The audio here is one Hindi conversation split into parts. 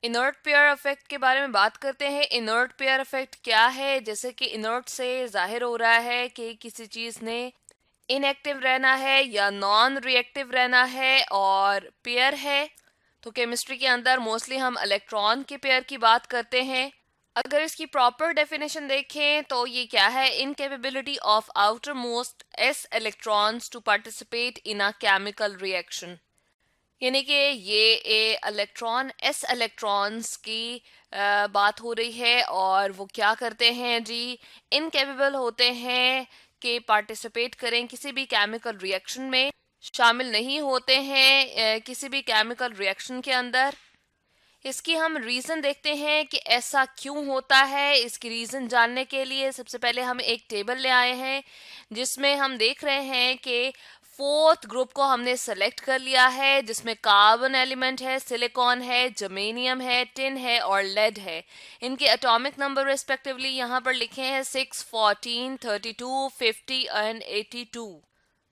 इनर्ट पेयर इफेक्ट के बारे में बात करते हैं। इनर्ट पेयर इफेक्ट क्या है? जैसे कि इनर्ट से जाहिर हो रहा है कि किसी चीज़ ने इनएक्टिव रहना है या नॉन रिएक्टिव रहना है, और पेयर है तो केमिस्ट्री के अंदर मोस्टली हम इलेक्ट्रॉन के पेयर की बात करते हैं। अगर इसकी प्रॉपर डेफिनेशन देखें तो ये क्या है? Incapability of outermost s electrons to participate in a chemical reaction. यानी कि ये इलेक्ट्रॉन एस इलेक्ट्रॉन्स की बात हो रही है, और वो क्या करते हैं जी? इनकेपेबल होते हैं कि पार्टिसिपेट करें किसी भी केमिकल रिएक्शन में, शामिल नहीं होते हैं किसी भी केमिकल रिएक्शन के अंदर। इसकी हम रीज़न देखते हैं कि ऐसा क्यों होता है। इसकी रीज़न जानने के लिए सबसे पहले हम एक टेबल ले आए हैं जिसमें हम देख रहे हैं कि फोर्थ ग्रुप को हमने सेलेक्ट कर लिया है, जिसमें कार्बन एलिमेंट है, सिलिकॉन है, जर्मेनियम है, टिन है और लेड है। इनके एटॉमिक नंबर रिस्पेक्टिवली यहाँ पर लिखे हैं 6, 14, 32, 50 एंड 82।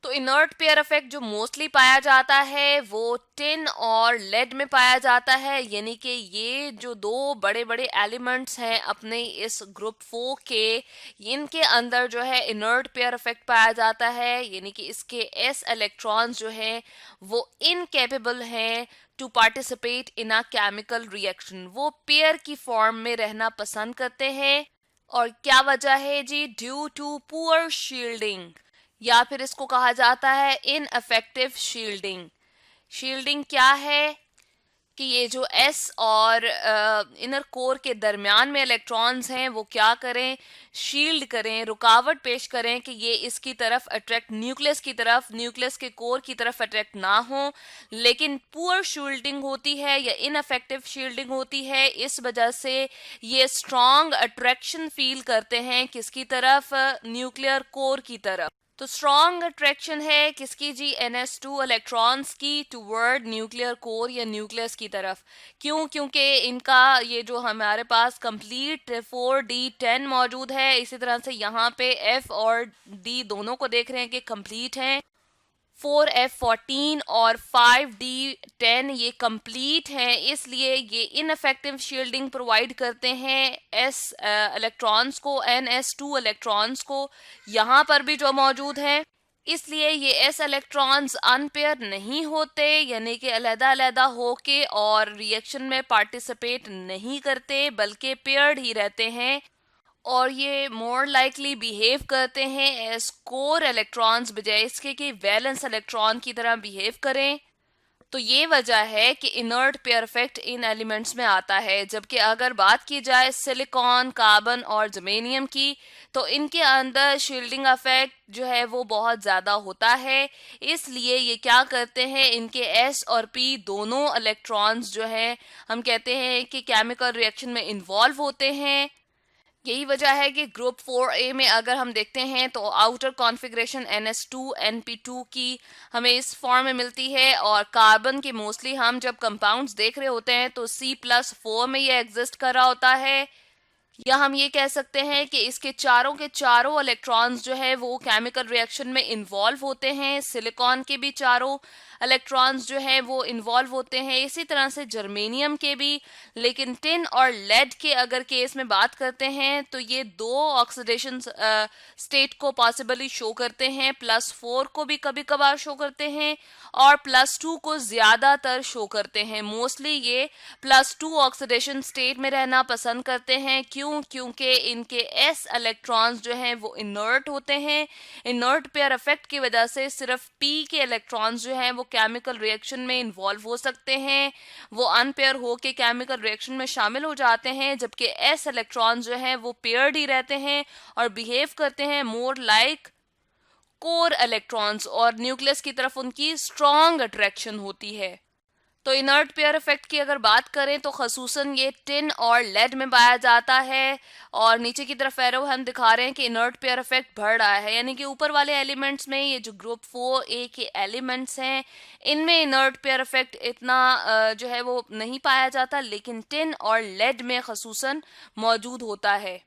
तो इनर्ट पेयर इफेक्ट जो मोस्टली पाया जाता है वो टिन और लेड में पाया जाता है। यानी कि ये जो दो बड़े बड़े एलिमेंट्स हैं अपने इस ग्रुप 4 के, इनके अंदर जो है इनर्ट पेयर इफेक्ट पाया जाता है। यानी कि इसके एस इलेक्ट्रॉन्स जो हैं वो इनकेपेबल हैं to participate in a chemical reaction. वो पेयर की फॉर्म में रहना पसंद करते हैं। और क्या वजह है जी? ड्यू टू पुअर शील्डिंग, या फिर इसको कहा जाता है इनअफेक्टिव शील्डिंग। शील्डिंग क्या है? कि ये जो एस और इनर कोर के दरमियान में इलेक्ट्रॉन्स हैं वो क्या करें? शील्ड करें, रुकावट पेश करें कि ये इसकी तरफ अट्रैक्ट, न्यूक्लियस की तरफ, न्यूक्लियस के कोर की तरफ अट्रैक्ट ना हो। लेकिन पुअर शील्डिंग होती है या इनअफेक्टिव शील्डिंग होती है, इस वजह से ये स्ट्रॉन्ग अट्रैक्शन फील करते हैं किसकी तरफ? न्यूक्लियर कोर की तरफ। तो स्ट्रॉन्ग अट्रैक्शन है किसकी जी? NS2 इलेक्ट्रॉन्स की टूवर्ड न्यूक्लियर कोर या न्यूक्लियस की तरफ। क्यों? क्योंकि इनका ये जो हमारे पास कंप्लीट 4D10 मौजूद है, इसी तरह से यहाँ पे F और D दोनों को देख रहे हैं कि कंप्लीट हैं। 4F14 और 5D10 ये कंप्लीट हैं, इसलिए ये इनफेक्टिव शील्डिंग प्रोवाइड करते हैं एस इलेक्ट्रॉन्स को, NS2 इलेक्ट्रॉन्स को, यहाँ पर भी जो मौजूद हैं। इसलिए ये एस इलेक्ट्रॉन्स अनपेयर नहीं होते, यानी कि अलग-अलग होके और रिएक्शन में पार्टिसिपेट नहीं करते, बल्कि पेयर्ड ही रहते हैं। और ये मोर लाइकली बिहेव करते हैं एज कोर इलेक्ट्रॉन्स, बजाय इसके कि वैलेंस इलेक्ट्रॉन की तरह बिहेव करें। तो ये वजह है कि inert pair effect in elements में आता है। जबकि अगर बात की जाए सिलिकॉन, कार्बन और जर्मेनियम की, तो इनके अंदर शील्डिंग इफेक्ट जो है वो बहुत ज़्यादा होता है। इसलिए ये क्या करते हैं? इनके एस और पी दोनों इलेक्ट्रॉन्स जो हैं, हम कहते हैं कि केमिकल रिएक्शन में इन्वॉल्व होते हैं। यही वजह है कि ग्रुप 4A में अगर हम देखते हैं तो आउटर कॉन्फ़िगरेशन NS2 NP2 की हमें इस फॉर्म में मिलती है, और कार्बन के मोस्टली हम जब कंपाउंड्स देख रहे होते हैं तो C+4 में ये एग्जिस्ट कर रहा होता है। या हम ये कह सकते हैं कि इसके चारों के चारों इलेक्ट्रॉन्स जो है वो केमिकल रिएक्शन में इन्वॉल्व होते हैं। सिलिकॉन के भी चारों इलेक्ट्रॉन्स जो है वो इन्वॉल्व होते हैं, इसी तरह से जर्मेनियम के भी। लेकिन टिन और लेड के अगर केस में बात करते हैं तो ये दो ऑक्सीडेशन स्टेट को पॉसिबली शो करते हैं। +4 को भी कभी कभार शो करते हैं और +2 को ज़्यादातर शो करते हैं। मोस्टली ये +2 ऑक्सीडेशन स्टेट में रहना पसंद करते हैं। क्यों? क्योंकि इनके एस इलेक्ट्रॉन्स जो हैं वो इनर्ट होते हैं। इनर्ट पेयर इफेक्ट की वजह से सिर्फ पी के इलेक्ट्रॉन्स जो हैं वो केमिकल रिएक्शन में इन्वॉल्व हो सकते हैं, वो अनपेयर होके केमिकल रिएक्शन में शामिल हो जाते हैं। जबकि एस इलेक्ट्रॉन्स जो हैं वो पेयर्ड ही रहते हैं और बिहेव करते हैं मोर लाइक कोर इलेक्ट्रॉन्स, और न्यूक्लियस की तरफ उनकी स्ट्रॉन्ग अट्रैक्शन होती है। तो इनर्ट पेयर इफेक्ट की अगर बात करें तो खसूसन ये टिन और लेड में पाया जाता है। और नीचे की तरफ एरो हम दिखा रहे हैं कि इनर्ट पेयर इफेक्ट बढ़ रहा है, यानी कि ऊपर वाले एलिमेंट्स में ये जो ग्रुप 4A के एलिमेंट्स हैं इनमें इनर्ट पेयर इफेक्ट इतना जो है वो नहीं पाया जाता, लेकिन टिन और लेड में खसूसन मौजूद होता है।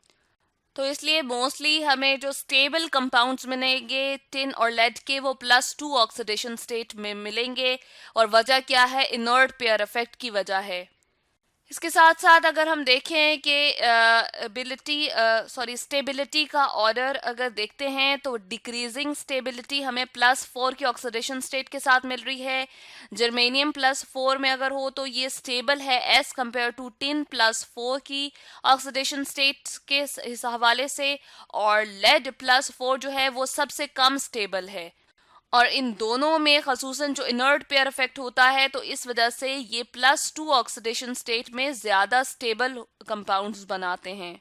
तो इसलिए मोस्टली हमें जो स्टेबल कंपाउंड्स मिलेंगे टिन और लेड के, वो +2 ऑक्सीडेशन स्टेट में मिलेंगे। और वजह क्या है? इनर्ट पेयर इफेक्ट की वजह है। इसके साथ साथ अगर हम देखें कि स्टेबिलिटी का ऑर्डर अगर देखते हैं तो डिक्रीजिंग स्टेबिलिटी हमें +4 की ऑक्सीडेशन स्टेट के साथ मिल रही है। जर्मेनियम +4 में अगर हो तो ये स्टेबल है एज कंपेयर टू टिन +4 की ऑक्सीडेशन स्टेट के इस हवाले से, और लेड +4 जो है वो सबसे कम स्टेबल है। और इन दोनों में खसूसन जो इनर्ट पेयर इफेक्ट होता है, तो इस वजह से ये +2 ऑक्सीडेशन स्टेट में ज्यादा स्टेबल कंपाउंड्स बनाते हैं।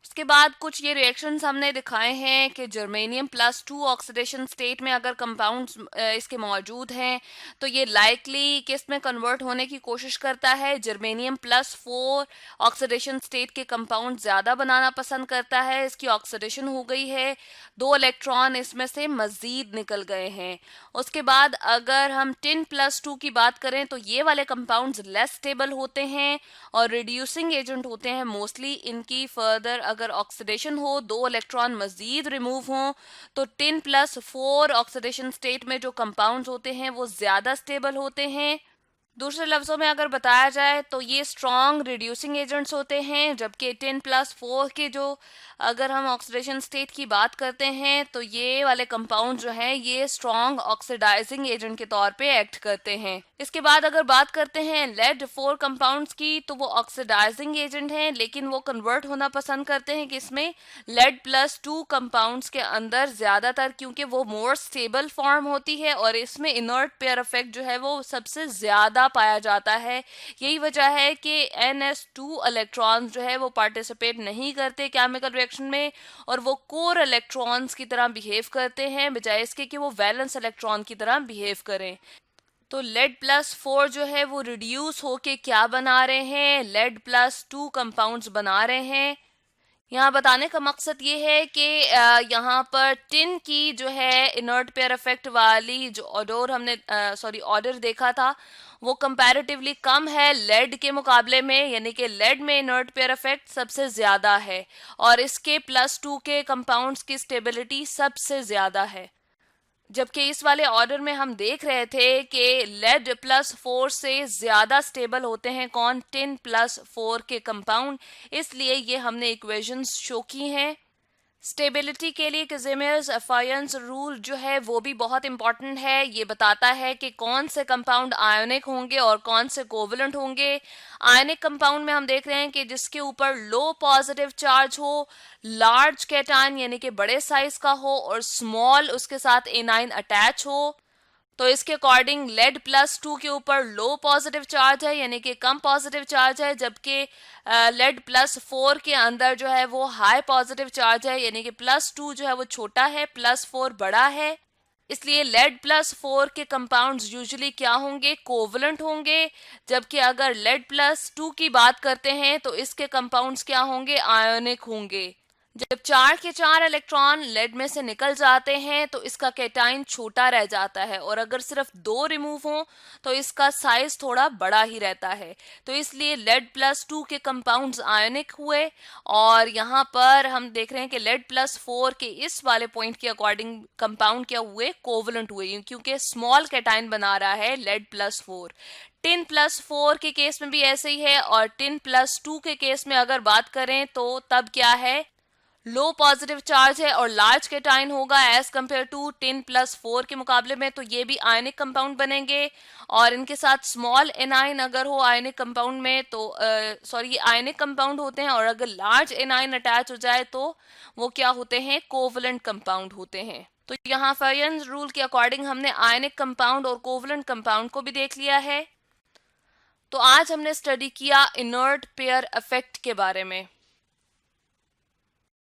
उसके बाद कुछ ये रिएक्शंस हमने दिखाए हैं कि जर्मेनियम +2 ऑक्सीडेशन स्टेट में अगर कंपाउंड्स इसके मौजूद हैं तो ये लाइकली किस में कन्वर्ट होने की कोशिश करता है, जर्मेनियम +4 ऑक्सीडेशन स्टेट के कंपाउंड ज़्यादा बनाना पसंद करता है। इसकी ऑक्सीडेशन हो गई है, 2 इलेक्ट्रॉन इसमें से मज़ीद निकल गए हैं। उसके बाद अगर हम टिन +2 की बात करें तो ये वाले कंपाउंड्स लेस स्टेबल होते हैं और रिड्यूसिंग एजेंट होते हैं मोस्टली। इनकी फर्दर अगर ऑक्सीडेशन हो, 2 इलेक्ट्रॉन मजीद रिमूव हों, तो टिन +4 ऑक्सीडेशन स्टेट में जो कंपाउंड्स होते हैं वो ज्यादा स्टेबल होते हैं। दूसरे लफ्जों में अगर बताया जाए तो ये स्ट्रॉन्ग रिड्यूसिंग एजेंट्स होते हैं, जबकि टिन +4 के जो अगर हम ऑक्सीडेशन स्टेट की बात करते हैं तो ये वाले कंपाउंड जो हैं ये स्ट्रॉन्ग ऑक्सीडाइजिंग एजेंट के तौर पे एक्ट करते हैं। इसके बाद अगर बात करते हैं लेड 4 कंपाउंड्स की, तो वो ऑक्सीडाइजिंग एजेंट हैं, लेकिन वो कन्वर्ट होना पसंद करते हैं किसमें, लेड +2 कंपाउंड्स के अंदर ज्यादातर, क्योंकि वो मोर स्टेबल फॉर्म होती है और इसमें इनर्ट पेयर इफेक्ट जो है वो सबसे ज्यादा पाया जाता है। यही वजह है कि NS2 इलेक्ट्रॉन जो है वो पार्टिसिपेट नहीं करते केमिकल रिएक्शन में, और वो कोर इलेक्ट्रॉन्स की तरह बिहेव करते हैं बजाय इसके कि वो वैलेंस इलेक्ट्रॉन की तरह बिहेव करें। तो लेड +4 जो है वो रिड्यूस होके क्या बना रहे हैं, लेड +2 कंपाउंड्स बना रहे हैं। यहाँ बताने का मकसद ये है कि यहाँ पर टिन की जो है इनर्ट पेयर इफेक्ट वाली जो ऑर्डर देखा था वो कंपैरेटिवली कम है लेड के मुकाबले में, यानी कि लेड में इनर्ट पेयर इफेक्ट सबसे ज्यादा है और इसके +2 के कंपाउंड्स की स्टेबिलिटी सबसे ज्यादा है। जबकि इस वाले ऑर्डर में हम देख रहे थे कि लेड +4 से ज्यादा स्टेबल होते हैं कौन, टिन +4 के कंपाउंड। इसलिए ये हमने इक्वेशंस शो की हैं। स्टेबिलिटी के लिए कैजेमियर्स अफायंस रूल जो है वो भी बहुत इंपॉर्टेंट है। ये बताता है कि कौन से कंपाउंड आयोनिक होंगे और कौन से कोवलेंट होंगे। आयोनिक कंपाउंड में हम देख रहे हैं कि जिसके ऊपर लो पॉजिटिव चार्ज हो, लार्ज कैटायन यानी कि बड़े साइज का हो, और स्मॉल उसके साथ एनाइन अटैच हो, तो इसके अकॉर्डिंग लेड +2 के ऊपर लो पॉजिटिव चार्ज है यानी कि कम पॉजिटिव चार्ज है, जबकि लेड +4 के अंदर जो है वो हाई पॉजिटिव चार्ज है यानी कि +2 जो है वो छोटा है, +4 बड़ा है। इसलिए लेड +4 के कंपाउंड्स यूजुअली क्या होंगे, कोवलेंट होंगे, जबकि अगर लेड +2 की बात करते हैं तो इसके कंपाउंड्स क्या होंगे, आयोनिक होंगे। जब 4 के 4 इलेक्ट्रॉन लेड में से निकल जाते हैं तो इसका कैटाइन छोटा रह जाता है, और अगर सिर्फ 2 रिमूव हो तो इसका साइज थोड़ा बड़ा ही रहता है। तो इसलिए लेड +2 के कंपाउंड्स आयोनिक हुए, और यहाँ पर हम देख रहे हैं कि लेड +4 के इस वाले पॉइंट के अकॉर्डिंग कंपाउंड क्या हुए, कोवलेंट हुए, क्योंकि स्मॉल कैटाइन बना रहा है लेड +4। टिन +4 के केस में भी ऐसे ही है, और टिन +2 के केस में अगर बात करें तो तब क्या है, लो पॉजिटिव चार्ज है और लार्ज कैटाइन होगा एज कंपेयर टू टिन +4 के मुकाबले में, तो ये भी आयनिक कंपाउंड बनेंगे। और इनके साथ स्मॉल एनाइन अगर हो आयनिक कंपाउंड में तो ये आयनिक कंपाउंड होते हैं, और अगर लार्ज एनाइन अटैच हो जाए तो वो क्या होते हैं, कोवलेंट कंपाउंड होते हैं। तो यहाँ फयंस रूल के अकॉर्डिंग हमने आयनिक कंपाउंड और कोवलेंट कंपाउंड को भी देख लिया है। तो आज हमने स्टडी किया इनर्ट पेयर इफेक्ट के बारे में।